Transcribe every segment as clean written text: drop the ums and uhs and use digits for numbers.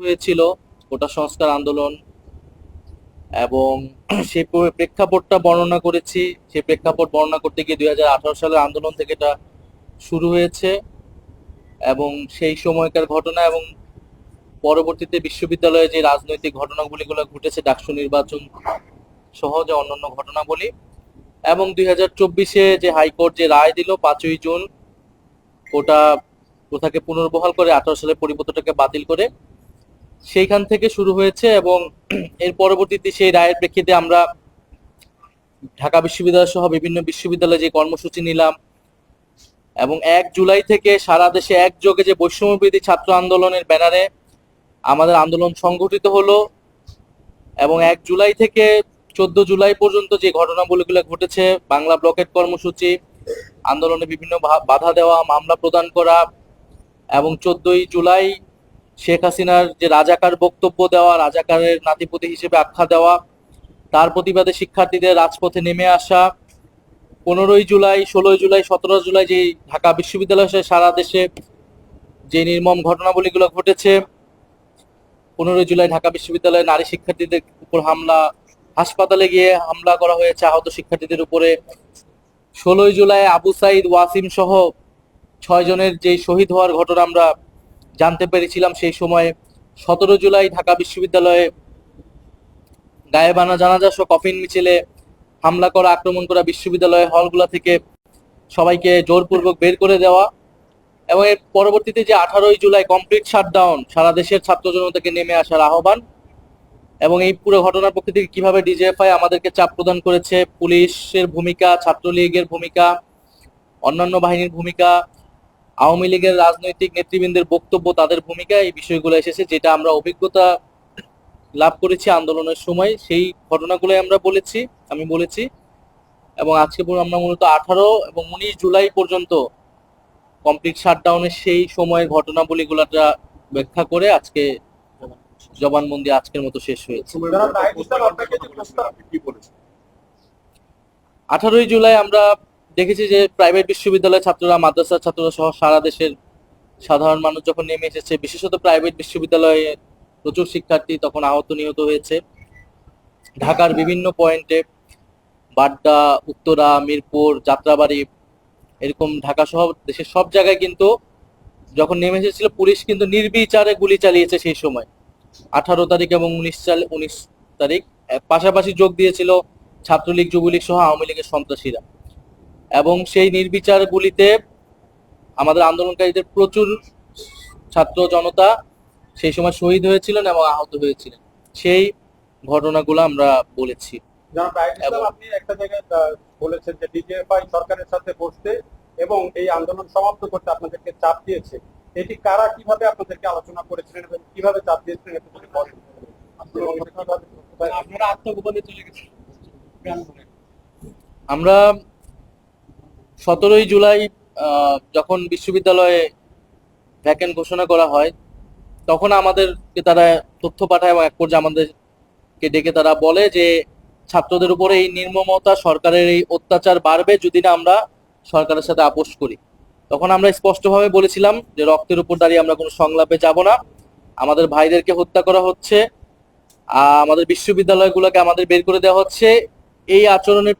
হয়েছিল কোটা সংস্কার আন্দোলন, এবং সেই প্রেক্ষাপটটা বর্ণনা করেছি। সেই প্রেক্ষাপট বর্ণনা করতে গিয়ে 2018 সালের আন্দোলন থেকে এটা শুরু হয়েছে, এবং সেই সময়কার ঘটনা এবং পরবর্তীতে বিশ্ববিদ্যালয়ে যে রাজনৈতিক ঘটনাগুলিগুলো ঘটেছে, ডাকসু নির্বাচন সহ যে অন্যান্য ঘটনাবলী, এবং 2024-এ যে হাইকোর্ট যে রায় দিল 5ই জুন, কোটা প্রথাকে পুনর্বহাল করে 18 সালের পরিবর্তনটাকে বাতিল করে, সেইখান থেকে শুরু হয়েছে। এবং এর পরবর্তীতে সেই রায়ের প্রেক্ষিতে আমরা ঢাকা বিশ্ববিদ্যালয় সহ বিভিন্ন বিশ্ববিদ্যালয়ে যে কর্মসূচি নিলাম, এবং 1 জুলাই থেকে সারা দেশে একযোগে যে বৈষম্যবিরোধী ছাত্র আন্দোলনের ব্যানারে আমাদের আন্দোলন সংগঠিত হলো, এবং 1 জুলাই থেকে 14 জুলাই পর্যন্ত যে ঘটনাবলীগুলো ঘটেছে, বাংলা ব্লকেট কর্মসূচি, আন্দোলনে বিভিন্ন বাধা দেওয়া, মামলা প্রদান করা, এবং 14ই জুলাই শেখ হাসিনার যে রাজাকার বক্তব্য দেওয়া, রাজাকারের নাতিপুতি হিসেবে আখ্যা দেওয়া, তার প্রতিবাদে শিক্ষার্থীদের রাজপথে নেমে আসা, 15ই জুলাই, 16ই জুলাই, 17 জুলাই যে ঢাকা বিশ্ববিদ্যালয় সহ সারা দেশে যে নির্মম ঘটনাবলীগুলো ঘটেছে, 15ই জুলাই ঢাকা বিশ্ববিদ্যালয়ে নারী শিক্ষার্থীদের উপর হামলা, হাসপাতালে গিয়ে হামলা করা হয়েছে আহত শিক্ষার্থীদের উপরে, 16ই জুলাই আবু সাইদ, ওয়াসিম সহ 6 জনের যে শহীদ হওয়ার ঘটনা আমরা জানতে পেরেছিলাম সেই সময়, 17 জুলাই ঢাকা বিশ্ববিদ্যালয়ে গায়েবানা জানাজা সহ কফিন মিছিলে হামলা করা, আক্রমণ করা, বিশ্ববিদ্যালয়ের হলগুলো থেকে সবাইকে জোরপূর্বক বের করে দেওয়া, এবং এর পরবর্তীতে যে 18ই জুলাই কমপ্লিট শাটডাউন, সারা দেশের ছাত্র জনতাকে নেমে আসার আহ্বান, এবং এই পুরো ঘটনার পক্ষ থেকে কিভাবে ডিজিএফআই আমাদেরকে চাপ প্রদান করেছে, পুলিশের ভূমিকা, ছাত্রলীগের ভূমিকা, অন্যান্য বাহিনীর ভূমিকা, আওয়ামী লীগের রাজনৈতিক নেতৃবৃন্দের বক্তব্য, তাদের ভূমিকা, এই বিষয়গুলো এসেছে, যেটা আমরা অভিজ্ঞতা লাভ করেছি আন্দোলনের সময়, সেই ঘটনাগুলোই আমি বলেছি। এবং আজকে আমরা মূলত 18 এবং 19 জুলাই পর্যন্ত কমপ্লিট শাটডাউনের সেই সময়ের ঘটনাবলীগুলোটা ব্যাখ্যা করে আজকে জবানবন্দি আজকের মতো শেষ হয়েছে। 18ই জুলাই আমরা দেখেছি যে প্রাইভেট বিশ্ববিদ্যালয়ের ছাত্ররা, মাদ্রাসার ছাত্ররা সহ সারা দেশের সাধারণ মানুষ যখন নেমে এসেছে, বিশেষত প্রাইভেট বিশ্ববিদ্যালয়ে প্রচুর শিক্ষার্থী তখন আহত নিহত হয়েছে। ঢাকার বিভিন্ন পয়েন্টে, বাড্ডা, উত্তরা, মিরপুর, যাত্রাবাড়ি, এরকম ঢাকা সহ দেশের সব জায়গায় কিন্তু যখন নেমে এসেছিল, পুলিশ কিন্তু নির্বিচারে গুলি চালিয়েছে সেই সময়, 18 তারিখ এবং 19 তারিখ। পাশাপাশি যোগ দিয়েছিল ছাত্রলীগ, যুবলীগ সহ আওয়ামী লীগের সন্ত্রাসীরা, এবং সেই নির্বিচার গুলিতে আমাদের আন্দোলনকারীদের প্রচুর ছাত্র জনতা সেই সময় শহীদ হয়েছিলেন এবং আহত হয়েছিলেন। সেই ঘটনাগুলো আমরা বলেছি। আপনি একটা জায়গায় বলেছেন যে ডিজিএফআই সরকারের সাথে বসতে এবং এই আন্দোলন সমাপ্ত করতে আপনাদেরকে চাপ দিয়েছে। এটি কারা কিভাবে আপনাদেরকে আলোচনা করেছিলেন এবং কিভাবে চাপ দিয়েছিলেন একটু যদি বলেন। আপনারা আত্মগোপনে চলে গেছেন। আমরা 17ই জুলাই যখন বিশ্ববিদ্যালয়ে ভ্যাকেন্ট ঘোষণা করা হয়, তখন আমাদেরকে তারা তথ্য পাঠায়, এবং এক পর্যায়ে আমাদেরকে ডেকে তারা বলে যে ছাত্রদের উপরে এই নির্মমতা, সরকারের এই অত্যাচার বাড়বে যদি না আমরা সরকারের সাথে আপোষ করি। তখন আমরা স্পষ্টভাবে বলেছিলাম যে রক্তের উপর দাঁড়িয়ে আমরা কোনো সংলাপে যাব না, আমাদের ভাইদেরকে হত্যা করা হচ্ছে, আমাদের বিশ্ববিদ্যালয়গুলোকে আমাদের বের করে দেওয়া হচ্ছে, এই আচরণের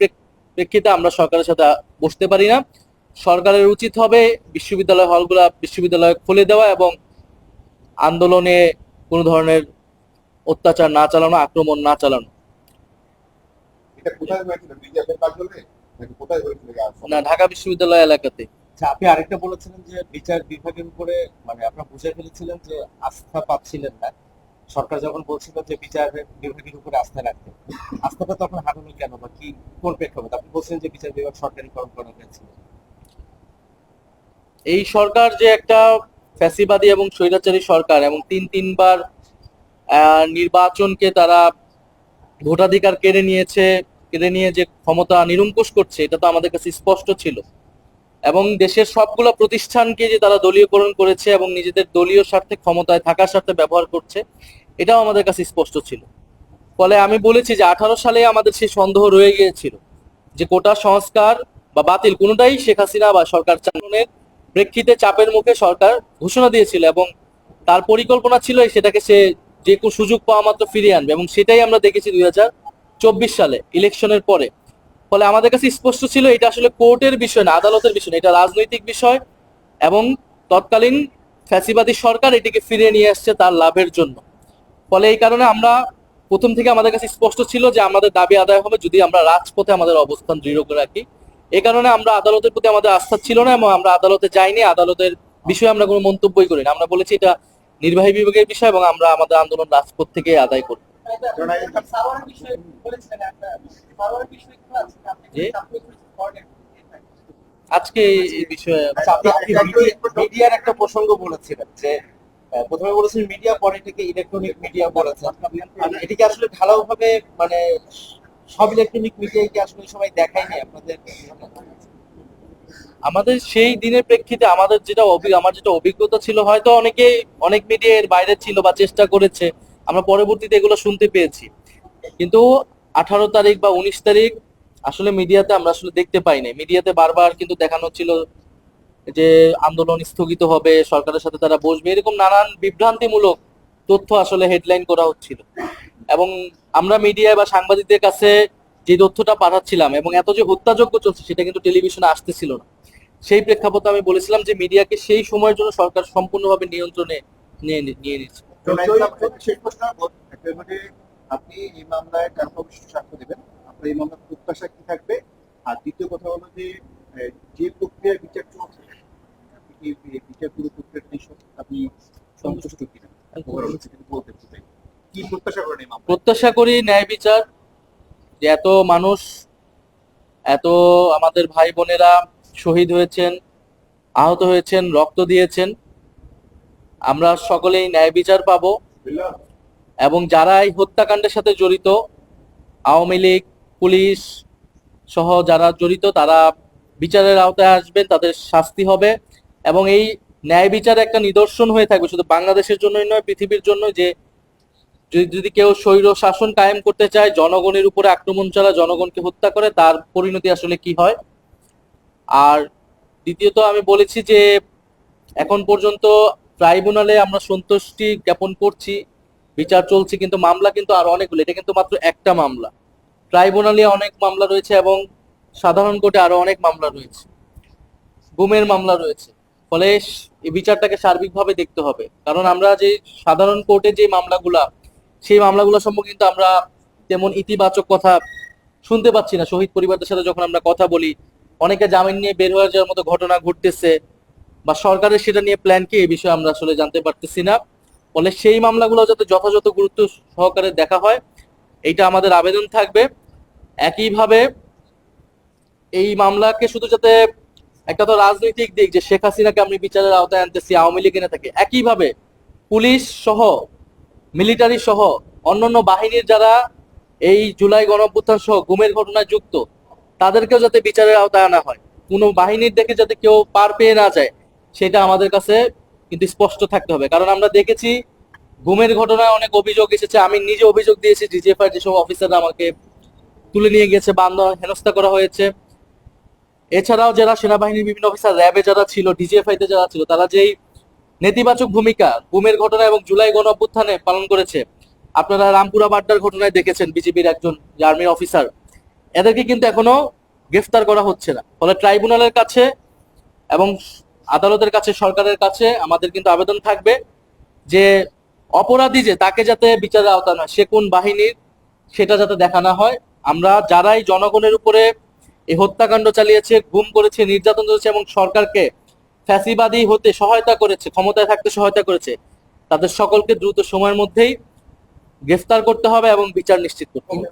প্রেক্ষিতে আমরা সরকারের সাথে বসতে পারি না। সরকারের উচিত হবে বিশ্ববিদ্যালয় হলগুলা বিশ্ববিদ্যালয় খুলে দেওয়া এবং আন্দোলনে কোনো ধরনের অত্যাচার না চালানো, আক্রমণ না চালানো। না, ঢাকা বিশ্ববিদ্যালয় এলাকাতে। আপনি আরেকটা বলেছিলেন যে বিচার বিভাগের উপরে মানে আপনারা বুঝে ফেলেছিলেন যে আস্থা পাচ্ছিলেন না, সরকার যখন বলছিল যে বিচার বিভাগের উপরে আস্থা রাখতে, আস্থাটা তখন হারানো কেন বা কি, কোন প্রেক্ষাপট? আপনি বলছিলেন যে বিচার বিভাগ সরকারিকরণ করা হয়েছিল। এই সরকার যে একটা ফ্যাসিবাদী এবং স্বৈরাচারী সরকার, এবং তিনবার নির্বাচনকে তারা ভোটাধিকার কেড়ে নিয়ে যে ক্ষমতা নিরঙ্কুশ করছে, এটা তো আমাদের কাছে স্পষ্ট ছিল। এবং দেশের সবগুলো প্রতিষ্ঠানকে যে তারা দলীয়করণ করেছে এবং নিজেদের দলীয় স্বার্থে, ক্ষমতায় থাকার স্বার্থে ব্যবহার করছে, এটাও আমাদের কাছে স্পষ্ট ছিল। ফলে আমি বলেছি যে 18 সালে আমাদের সেই সন্দেহ রয়ে গিয়েছিল যে কোটা সংস্কার বা বাতিল কোনোটাই শেখ হাসিনা বা সরকার চালানোর প্রেক্ষিতে চাপের মুখে সরকার ঘোষণা দিয়েছিল, এবং তার পরিকল্পনা ছিল সেটাকে সে যে কোনো সুযোগ পাওয়া মাত্র ফিরিয়ে আনবে, এবং সেটাই আমরা দেখেছি 2024 সালে ইলেকশনের পরে। ফলে আমাদের কাছে স্পষ্ট ছিল এটা আসলে কোর্টের বিষয় না, আদালতের বিষয় না, এটা রাজনৈতিক বিষয়, এবং তৎকালীন ফ্যাসিবাদী সরকার এটিকে ফিরিয়ে নিয়ে আসছে তার লাভের জন্য। ফলে এই কারণে আমরা প্রথম থেকে আমাদের কাছে স্পষ্ট ছিল যে আমাদের দাবি আদায় হবে যদি আমরা রাজপথে আমাদের অবস্থান দৃঢ় করে রাখি। এই কারণে আমরা আদালতের প্রতি আমাদের আস্থা ছিল না, এবং আমরা আদালতে যাইনি, আদালতের বিষয়ে আমরা কোনো মন্তব্যই করি না। আমরা বলেছি এটা নির্বাহী বিভাগের বিষয়, এবং আমরা আমাদের আন্দোলন রাজপথ থেকে আদায় করব। জি? আজকে এই বিষয়ে আচ্ছা, আপনি মিডিয়ার একটা প্রসঙ্গ বলেছিলেন যে প্রথমে বলেছেন মিডিয়া, পরে থেকে ইলেকট্রনিক মিডিয়া বলেছেন। এটি কি আসলে ঢালাও ভাবে মানে সব ইলেকট্রনিক মিডিয়াই কি আসলে ওই সময় দেখায়নি আপনাদের? আমাদের সেই দিনের প্রেক্ষিতে আমাদের আমার যেটা অভিজ্ঞতা ছিল, হয়তো অনেক মিডিয়া এর বাইরে ছিল বা চেষ্টা করেছে, আমরা পরবর্তীতে এগুলো শুনতে পেয়েছি। কিন্তু 18 তারিখ বা 19 তারিখ আসলে মিডিয়াতে আমরা আসলে দেখতে পাইনি। মিডিয়াতে বারবার কিন্তু দেখানো ছিল যে আন্দোলন স্থগিত হবে, সরকারের সাথে তারা বসবে, এরকম নানান বিভ্রান্তিমূলক তথ্য আসলে হেডলাইন করা হচ্ছিল। এবং আমরা মিডিয়া বা সাংবাদিকদের কাছে যে তথ্যটা পাঠাচ্ছিলাম এবং এত যে হত্যাযজ্ঞ চলছে সেটা কিন্তু টেলিভিশনে আসতেছিল না। সেই প্রেক্ষাপটে আমি বলেছিলাম যে মিডিয়াকে সেই সময়ের জন্য সরকার সম্পূর্ণভাবে নিয়ন্ত্রণে নিয়ে নিচ্ছে। শেষ প্রশ্ন একেবারে, আপনি এই মামলায় কনফার্মেশন সাক্ষ্য দেবেন, আপনার এই মামলার প্রত্যাশা কি থাকবে? আর দ্বিতীয় কথা হলো যে প্রক্রিয়ার বিচার চলছে, আপনি কি এই বিচার পুরো প্রক্রিয়াটা আপনি সন্তুষ্ট কিনা বলতে চাই, কি প্রত্যাশা করেন এই মামলা? প্রত্যাশা করি ন্যায় বিচার, যে এত মানুষ, এত আমাদের ভাই বোনেরা শহীদ হয়েছেন, আহত হয়েছেন, রক্ত দিয়েছেন, আমরা সকলেই ন্যায় বিচার পাবো। এবং যারা এই হত্যাকাণ্ডের সাথে জড়িত, আওয়ামী লীগ, পুলিশ সহ যারা জড়িত, তারা বিচারের আওতায় আসবেন, তাদের শাস্তি হবে। এবং এই ন্যায় বিচার একটা নিদর্শন হয়ে থাকবে শুধু বাংলাদেশের জন্যই নয়, পৃথিবীর জন্য, যে যদি কেউ স্বৈর শাসন কায়েম করতে চায়, জনগণের উপরে আক্রমণ চালায়, জনগণকে হত্যা করে, তার পরিণতি আসলে কি হয়। আর দ্বিতীয়ত আমি বলেছি যে এখন পর্যন্ত ট্রাইব্যুনালে আমরা সন্তুষ্টি জ্ঞাপন করছি, বিচার চলছে, কিন্তু মামলা কিন্তু আরো অনেকগুলো, এটা কিন্তু মাত্র একটা মামলা। ট্রাইব্যুনালে অনেক মামলা রয়েছে এবং সাধারণ কোর্টে আরো অনেক মামলা রয়েছে, গুমের মামলা রয়েছে। ফলে এই বিচারটাকে সার্বিকভাবে দেখতে হবে, কারণ আমরা যে সাধারণ কোর্টে যে মামলাগুলা, সেই মামলাগুলো সম্পর্কে কিন্তু আমরা তেমন ইতিবাচক কথা শুনতে পাচ্ছি না। শহীদ পরিবারদের সাথে যখন আমরা কথা বলি, অনেকে জামিন নিয়ে বের হয়ে যাওয়ার মতো ঘটনা ঘটতেছে, বা সরকারের সেটা নিয়ে প্ল্যান কি, এই বিষয়ে আমরা আসলে জানতে পারতেছি না। ফলে সেই মামলাগুলো যাতে যথাযথ গুরুত্ব সহকারে দেখা হয়, এইটা আমাদের আবেদন থাকবে। একইভাবে এই মামলাকে শুধু যাতে, একটা তো রাজনৈতিক দিক যে শেখ হাসিনাকে আমি বিচারের আওতায় আনতেছি, আওয়ামী লীগ এনে থাকে, একইভাবে পুলিশ সহ, মিলিটারি সহ অন্যান্য বাহিনীর যারা এই জুলাই গণঅভ্যুত্থান সহ গুমের ঘটনায় যুক্ত, তাদেরকেও যাতে বিচারের আওতায় আনা হয়। কোনো বাহিনীর দেখে যাতে কেউ পার পেয়ে না যায়, সেটা আমাদের কাছে কিন্তু স্পষ্ট থাকতে হবে। কারণ আমরা দেখেছি গুমের ঘটনায় অনেক অভিযোগ এসেছে, আমি নিজে অভিযোগ দিয়েছি, ডিজিএফআই যেসব অফিসাররা আমাকে তুলে নিয়ে গেছে বা হেনস্থা করা হয়েছে। এছাড়াও যারা সেনাবাহিনীর বিভিন্ন অফিসার, র্যাবে যারা ছিল, ডিজিএফআই তে যারা ছিল, তারা যেই নেতিবাচক ভূমিকা গুমের ঘটনা এবং জুলাই গণ অভ্যুত্থানে পালন করেছে, আপনারা রামপুরা বাড্ডার ঘটনায় দেখেছেন, বিজেপির একজন আর্মি অফিসার, এদেরকে কিন্তু এখনো গ্রেফতার করা হচ্ছে না। ফলে ট্রাইব্যুনালের কাছে এবং আদালতের কাছে, সরকারের কাছে আমাদের কিন্তু আবেদন থাকবে যে অপরাধী যে, তাকে যাতে বিচারের আওতায় নয়, সে কোন বাহিনীর সেটা যাতে দেখানো হয়। আমরা যারাই জনগণের উপরে এই হত্যাকাণ্ড চালিয়েছে, গুম করেছে, নির্যাতন করেছে এবং সরকারকে ফ্যাসিবাদী হতে সহায়তা করেছে, ক্ষমতায় থাকতে সহায়তা করেছে, তাদের সকলকে দ্রুত সময়ের মধ্যেই গ্রেফতার করতে হবে এবং বিচার নিশ্চিত করতে হবে।